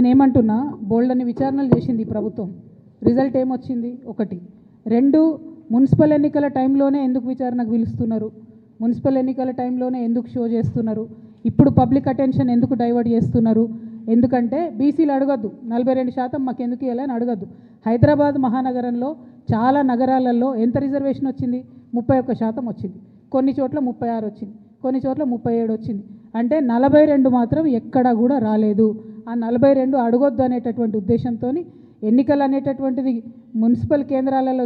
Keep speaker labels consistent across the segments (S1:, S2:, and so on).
S1: నేనేమంటున్నా, బోల్డని విచారణలు చేసింది ఈ ప్రభుత్వం, రిజల్ట్ ఏమొచ్చింది? ఒకటి. రెండు, మున్సిపల్ ఎన్నికల టైంలోనే ఎందుకు విచారణకు పిలుస్తున్నారు? మున్సిపల్ ఎన్నికల టైంలోనే ఎందుకు షో చేస్తున్నారు? ఇప్పుడు పబ్లిక్ అటెన్షన్ ఎందుకు డైవర్ట్ చేస్తున్నారు? ఎందుకంటే బీసీలు అడగద్దు, 42% మాకు ఎందుకు ఇవ్వాలని అడగద్దు. హైదరాబాద్ మహానగరంలో చాలా నగరాలలో ఎంత రిజర్వేషన్ వచ్చింది? 31% వచ్చింది. కొన్ని చోట్ల 36 వచ్చింది, కొన్ని చోట్ల 37 వచ్చింది. అంటే 42 మాత్రం ఎక్కడా కూడా రాలేదు. ఆ 42 అడగొద్దు అనేటటువంటి ఉద్దేశంతో ఎన్నికలు అనేటటువంటిది మున్సిపల్ కేంద్రాలలో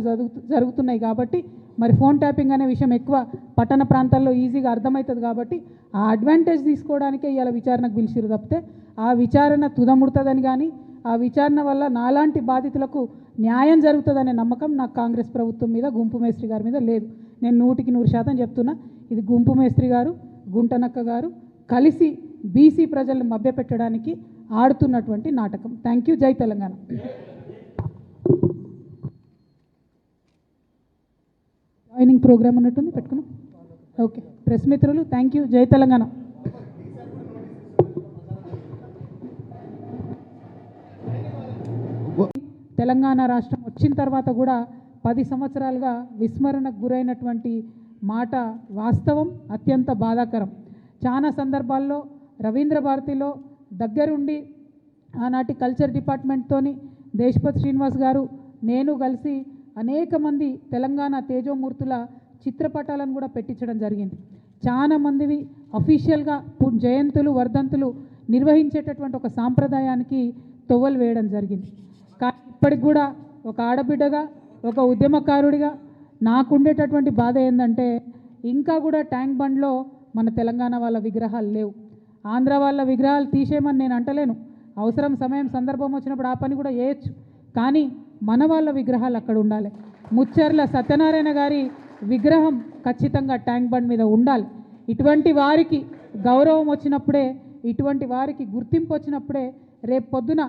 S1: జరుగుతున్నాయి కాబట్టి మరి ఫోన్ ట్యాపింగ్ అనే విషయం ఎక్కువ పట్టణ ప్రాంతాల్లో ఈజీగా అర్థమవుతుంది కాబట్టి ఆ అడ్వాంటేజ్ తీసుకోవడానికే ఇవాళ విచారణకు పిలిచిరు తప్పితే ఆ విచారణ తుదముడుతుందని కానీ ఆ విచారణ వల్ల నాలాంటి బాధితులకు న్యాయం జరుగుతుందనే నమ్మకం నాకు కాంగ్రెస్ ప్రభుత్వం మీద, గుంపు మేస్త్రి గారి మీద లేదు. నేను 100% చెప్తున్నా, ఇది గుంపు మేస్త్రి గారు, గుంటనక్క గారు కలిసి బీసీ ప్రజలను మభ్యపెట్టడానికి ఆడుతున్నటువంటి నాటకం. Thank you. జై తెలంగాణ. జాయినింగ్ ప్రోగ్రామ్ ఉన్నట్టుంది, పెట్టుకున్నాం. ఓకే, ప్రెస్ మిత్రులు థ్యాంక్ యూ. జై తెలంగాణ. తెలంగాణ రాష్ట్రం వచ్చిన తర్వాత కూడా 10 సంవత్సరాలుగా విస్మరణకు గురైనటువంటి మాట వాస్తవం, అత్యంత బాధాకరం. చాలా సందర్భాల్లో రవీంద్ర భారతిలో దగ్గరుండి ఆనాటి కల్చర్ డిపార్ట్మెంట్తోని దేశపతి శ్రీనివాస్ గారు నేను కలిసి అనేక మంది తెలంగాణ తేజోమూర్తుల చిత్రపటాలను కూడా పెట్టించడం జరిగింది. చాలా మందివి అఫీషియల్గా జయంతులు, వర్ధంతులు నిర్వహించేటటువంటి ఒక సాంప్రదాయానికి తొవ్వలు వేయడం జరిగింది. కానీ ఇప్పటికి కూడా ఒక ఆడబిడ్డగా, ఒక ఉద్యమకారుడిగా నాకుండేటటువంటి బాధ ఏంటంటే ఇంకా కూడా ట్యాంక్ బండ్లో మన తెలంగాణ వాళ్ళ విగ్రహాలు లేవు. ఆంధ్ర వాళ్ళ విగ్రహాలు తీసేయమని నేను అంటలేను, అవసరం సమయం సందర్భం వచ్చినప్పుడు ఆ పని కూడా చేయొచ్చు. కానీ మన వాళ్ళ విగ్రహాలు అక్కడ ఉండాలి. ముచ్చర్ల సత్యనారాయణ గారి విగ్రహం ఖచ్చితంగా ట్యాంక్ బండ్ మీద ఉండాలి. ఇటువంటి వారికి గౌరవం వచ్చినప్పుడే, ఇటువంటి వారికి గుర్తింపు వచ్చినప్పుడే రేపు పొద్దున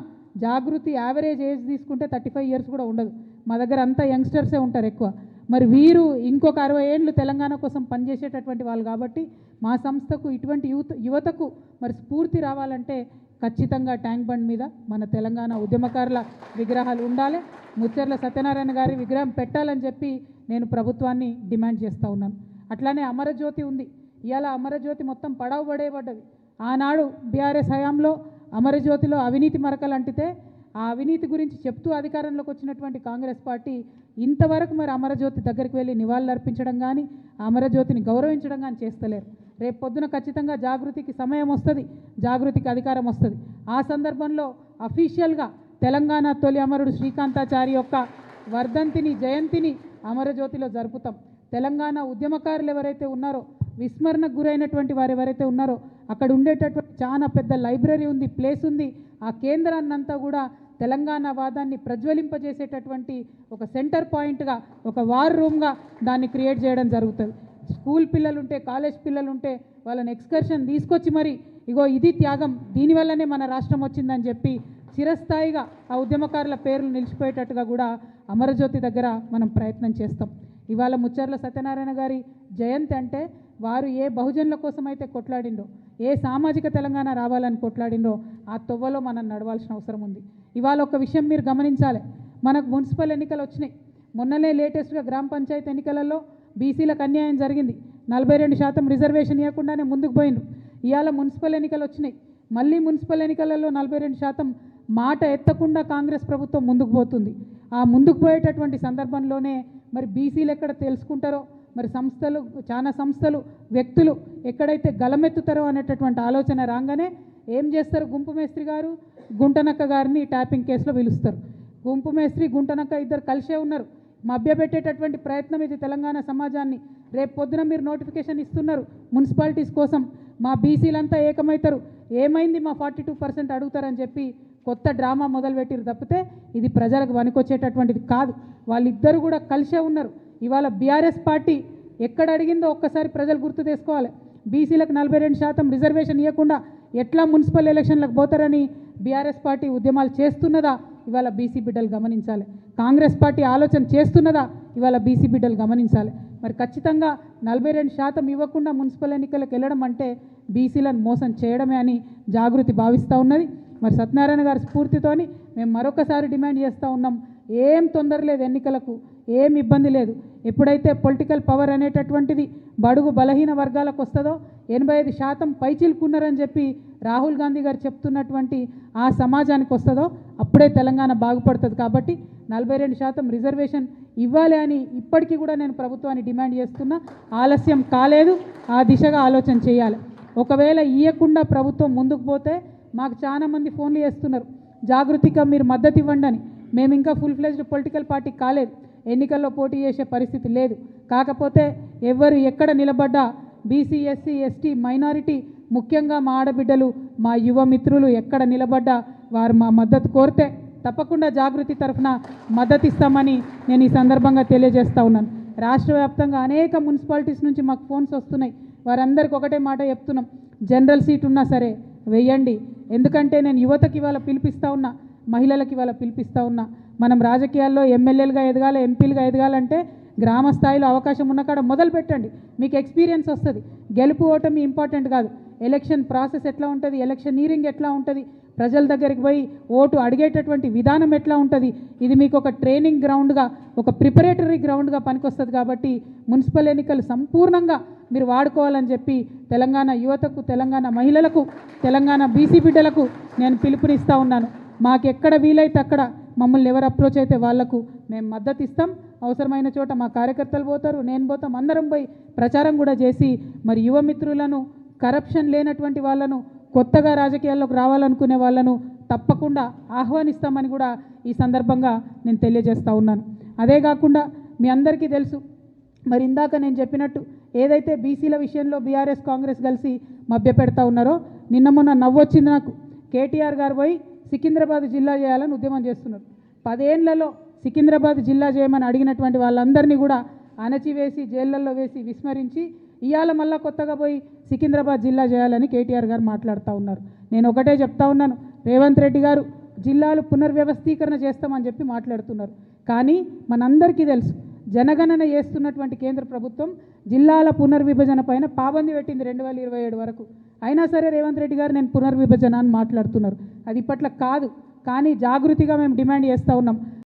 S1: జాగృతి యావరేజ్ ఏజ్ తీసుకుంటే 35 ఇయర్స్ కూడా ఉండదు. మా దగ్గర అంతా యంగ్స్టర్సే ఉంటారు ఎక్కువ. మరి వీరు ఇంకొక 60 ఏళ్ళు తెలంగాణ కోసం పనిచేసేటటువంటి వాళ్ళు కాబట్టి మా సంస్థకు ఇటువంటి యువతకు మరి స్ఫూర్తి రావాలంటే ఖచ్చితంగా ట్యాంక్ బండ్ మీద మన తెలంగాణ ఉద్యమకారుల విగ్రహాలు ఉండాలి. ముచ్చర్ల సత్యనారాయణ గారి విగ్రహం పెట్టాలని చెప్పి నేను ప్రభుత్వాన్ని డిమాండ్ చేస్తూ ఉన్నాను. అట్లానే అమరజ్యోతి ఉంది. ఇవాళ అమరజ్యోతి మొత్తం పడవబడేబడ్డది. ఆనాడు బీఆర్ఎస్ హయాంలో అమరజ్యోతిలో అవినీతి మరకలు అంటితే ఆ అవినీతి గురించి చెప్తూ అధికారంలోకి వచ్చినటువంటి కాంగ్రెస్ పార్టీ ఇంతవరకు మరి అమరజ్యోతి దగ్గరికి వెళ్ళి నివాళులు అర్పించడం కానీ అమరజ్యోతిని గౌరవించడం కానీ చేస్తలేరు. రేపు పొద్దున ఖచ్చితంగా జాగృతికి సమయం వస్తుంది, జాగృతికి అధికారం వస్తుంది. ఆ సందర్భంలో అఫీషియల్గా తెలంగాణ తొలి అమరుడు శ్రీకాంతాచారి యొక్క వర్ధంతిని, జయంతిని అమరజ్యోతిలో జరుపుతాం. తెలంగాణ ఉద్యమకారులు ఎవరైతే ఉన్నారో, విస్మరణకు గురైనటువంటి వారు ఎవరైతే ఉన్నారో అక్కడ ఉండేటటువంటి చాలా పెద్ద లైబ్రరీ ఉంది, ప్లేస్ ఉంది. ఆ కేంద్రాన్నంతా కూడా తెలంగాణ వాదాన్ని ప్రజ్వలింపజేసేటటువంటి ఒక సెంటర్ పాయింట్గా, ఒక వార్ రూమ్గా దాన్ని క్రియేట్ చేయడం జరుగుతుంది. స్కూల్ పిల్లలు ఉంటే, కాలేజ్ పిల్లలు ఉంటే వాళ్ళని ఎక్స్కర్షన్ తీసుకొచ్చి మరి ఇగో ఇది త్యాగం, దీనివల్లనే మన రాష్ట్రం వచ్చిందని చెప్పి చిరస్థాయిగా ఆ ఉద్యమకారుల పేర్లు నిలిచిపోయేటట్టుగా కూడా అమరజ్యోతి దగ్గర మనం ప్రయత్నం చేస్తాం. ఇవాళ ముచ్చర్ల సత్యనారాయణ గారి జయంతి అంటే వారు ఏ బహుజనుల కోసం అయితే కొట్లాడిండో, ఏ సామాజిక తెలంగాణ రావాలని కొట్లాడిండో ఆ తొవ్వలో మనం నడవాల్సిన అవసరం ఉంది. ఇవాళ ఒక విషయం మీరు గమనించాలి, మనకు మున్సిపల్ ఎన్నికలు వచ్చినాయి. మొన్ననే లేటెస్ట్గా గ్రామ పంచాయతీ ఎన్నికలలో బీసీలకు అన్యాయం జరిగింది. 42% రిజర్వేషన్ ఇవ్వకుండానే ముందుకు పోయిండ్రు. ఇవాళ మున్సిపల్ ఎన్నికలు వచ్చినాయి. మళ్ళీ మున్సిపల్ ఎన్నికలలో 42% మాట ఎత్తకుండా కాంగ్రెస్ ప్రభుత్వం ముందుకు పోతుంది. ఆ ముందుకు పోయేటటువంటి సందర్భంలోనే మరి బీసీలు ఎక్కడ తెలుసుకుంటారో, మరి సంస్థలు, చాలా సంస్థలు, వ్యక్తులు ఎక్కడైతే గలమెత్తుతారో అనేటటువంటి ఆలోచన రాగానే ఏం చేస్తారు? గుంపు మేస్త్రి గారు, గుంటనక్క గారిని ట్యాపింగ్ కేసులో పిలుస్తారు. గుంపు మేస్త్రి, గుంటనక్క ఇద్దరు కలిసే ఉన్నారు. మభ్యపెట్టేటటువంటి ప్రయత్నం ఇది తెలంగాణ సమాజాన్ని. రేపు పొద్దున మీరు నోటిఫికేషన్ ఇస్తున్నారు మున్సిపాలిటీస్ కోసం, మా బీసీలంతా ఏకమవుతారు, ఏమైంది మా 42% అడుగుతారని చెప్పి కొత్త డ్రామా మొదలుపెట్టిరు తప్పితే ఇది ప్రజలకు వనికొచ్చేటటువంటిది కాదు. వాళ్ళిద్దరు కూడా కలిసే ఉన్నారు. ఇవాళ బీఆర్ఎస్ పార్టీ ఎక్కడ అడిగిందో ఒక్కసారి ప్రజలు గుర్తు చేసుకోవాలి. బీసీలకు 42% రిజర్వేషన్ ఇవ్వకుండా ఎట్లా మున్సిపల్ ఎలక్షన్లకు పోతారని బీఆర్ఎస్ పార్టీ ఉద్యమాలు చేస్తున్నదా ఇవాళ బీసీ బిడ్డలు గమనించాలి. కాంగ్రెస్ పార్టీ ఆలోచన చేస్తున్నదా ఇవాళ బీసీ బిడ్డలు గమనించాలి. మరి ఖచ్చితంగా 42% ఇవ్వకుండా మున్సిపల్ ఎన్నికలకు వెళ్ళడం అంటే బీసీలను మోసం చేయడమే అని జాగృతి భావిస్తూ ఉన్నది. మరి సత్యనారాయణ గారి స్ఫూర్తితోని మేము మరొకసారి డిమాండ్ చేస్తూ ఉన్నాం. ఏం తొందర లేదు, ఎన్నికలకు ఏం ఇబ్బంది లేదు. ఎప్పుడైతే పొలిటికల్ పవర్ అనేటటువంటిది బడుగు బలహీన వర్గాలకు వస్తుందో 85% పైచిలుకున్నారని చెప్పి రాహుల్ గాంధీ గారు చెప్తున్నటువంటి ఆ సమాజానికి వస్తుందో అప్పుడే తెలంగాణ బాగుపడుతుంది. కాబట్టి 42% రిజర్వేషన్ ఇవ్వాలి అని ఇప్పటికీ కూడా నేను ప్రభుత్వాన్ని డిమాండ్ చేస్తున్నా. ఆలస్యం కాలేదు, ఆ దిశగా ఆలోచన చేయాలి. ఒకవేళ ఇవ్వకుండా ప్రభుత్వం ముందుకు పోతే మాకు చాలామంది ఫోన్లు చేస్తున్నారు, జాగృతిగా మీరు మద్దతు ఇవ్వండి అని. మేము ఇంకా ఫుల్ ఫ్లెజ్డ్ పొలిటికల్ పార్టీ కాలేదు, ఎన్నికల్లో పోటీ చేసే పరిస్థితి లేదు. కాకపోతే ఎవరు ఎక్కడ నిలబడ్డా బీసీ ఎస్సీ ఎస్టీ మైనారిటీ ముఖ్యంగా మా ఆడబిడ్డలు మా యువ మిత్రులు ఎక్కడ నిలబడ్డా వారు మా మద్దతు కోరితే తప్పకుండా జాగృతి తరఫున మద్దతు ఇస్తామని నేను ఈ సందర్భంగా తెలియజేస్తూ ఉన్నాను. రాష్ట్ర వ్యాప్తంగా అనేక మున్సిపాలిటీస్ నుంచి మాకు ఫోన్స్ వస్తున్నాయి. వారందరికీ ఒకటే మాట చెప్తున్నాం, జనరల్ సీట్ ఉన్నా సరే వెయ్యండి. ఎందుకంటే నేను యువతకి ఇవాళ పిలిపిస్తూ ఉన్నా, మహిళలకి ఇవాళ పిలిపిస్తూ ఉన్నా. మనం రాజకీయాల్లో ఎమ్మెల్యేలుగా ఎదగాలి, ఎంపీలుగా ఎదగాలంటే గ్రామ స్థాయిలో అవకాశం ఉన్న కాడ మొదలు పెట్టండి, మీకు ఎక్స్పీరియన్స్ వస్తుంది. గెలుపు ఓటమి ఇంపార్టెంట్ కాదు, ఎలక్షన్ ప్రాసెస్ ఎట్లా ఉంటుంది, ఎలక్షనీరింగ్ ఎట్లా ఉంటుంది, ప్రజల దగ్గరికి పోయి ఓటు అడిగేటటువంటి విధానం ఎట్లా ఉంటుంది, ఇది మీకు ఒక ట్రైనింగ్ గ్రౌండ్గా, ఒక ప్రిపరేటరీ గ్రౌండ్గా పనికొస్తుంది. కాబట్టి మున్సిపల్ ఎన్నికలు సంపూర్ణంగా మీరు వాడుకోవాలని చెప్పి తెలంగాణ యువతకు, తెలంగాణ మహిళలకు, తెలంగాణ బీసీ బిడ్డలకు నేను పిలుపునిస్తూ ఉన్నాను. మాకెక్కడ వీలైతే అక్కడ మమ్మల్ని ఎవరు అప్రోచ్ అయితే వాళ్లకు మేము మద్దతు ఇస్తాం. అవసరమైన చోట మా కార్యకర్తలు పోతారు, నేను పోతాం, అందరం పోయి ప్రచారం కూడా చేసి మరి యువ మిత్రులను, కరప్షన్ లేనటువంటి వాళ్ళను, కొత్తగా రాజకీయాల్లోకి రావాలనుకునే వాళ్ళను తప్పకుండా ఆహ్వానిస్తామని కూడా ఈ సందర్భంగా నేను తెలియజేస్తూ ఉన్నాను. అదే కాకుండా మీ అందరికీ తెలుసు, మరి ఇందాక నేను చెప్పినట్టు ఏదైతే బీసీల విషయంలో బీఆర్ఎస్ కాంగ్రెస్ కలిసి మభ్యపెడతా ఉన్నారో, నిన్న మొన్న నవ్వొచ్చింది నాకు. కేటీఆర్ గారు పోయి సికింద్రాబాద్ జిల్లా చేయాలని ఉద్యమం చేస్తున్నారు. 10 ఏళ్లలో సికింద్రాబాద్ జిల్లా చేయమని అడిగినటువంటి వాళ్ళందరినీ కూడా అణచివేసి జైళ్ళల్లో వేసి విస్మరించి ఇవాళ మళ్ళా కొత్తగా పోయి సికింద్రాబాద్ జిల్లా చేయాలని కేటీఆర్ గారు మాట్లాడుతూ ఉన్నారు. నేను ఒకటే చెప్తా ఉన్నాను, రేవంత్ రెడ్డి గారు జిల్లాలు పునర్వ్యవస్థీకరణ చేస్తామని చెప్పి మాట్లాడుతున్నారు. కానీ మనందరికీ తెలుసు, జనగణన చేస్తున్నటువంటి కేంద్ర ప్రభుత్వం జిల్లాల పునర్విభజన పైన పాబంది పెట్టింది 2027 వరకు. అయినా సరే రేవంత్ రెడ్డి గారు నేను పునర్విభజన అని మాట్లాడుతున్నారు. అది ఇప్పట్లో కాదు. కానీ జాగృతిగా మేము డిమాండ్ చేస్తూ ఉన్నాం,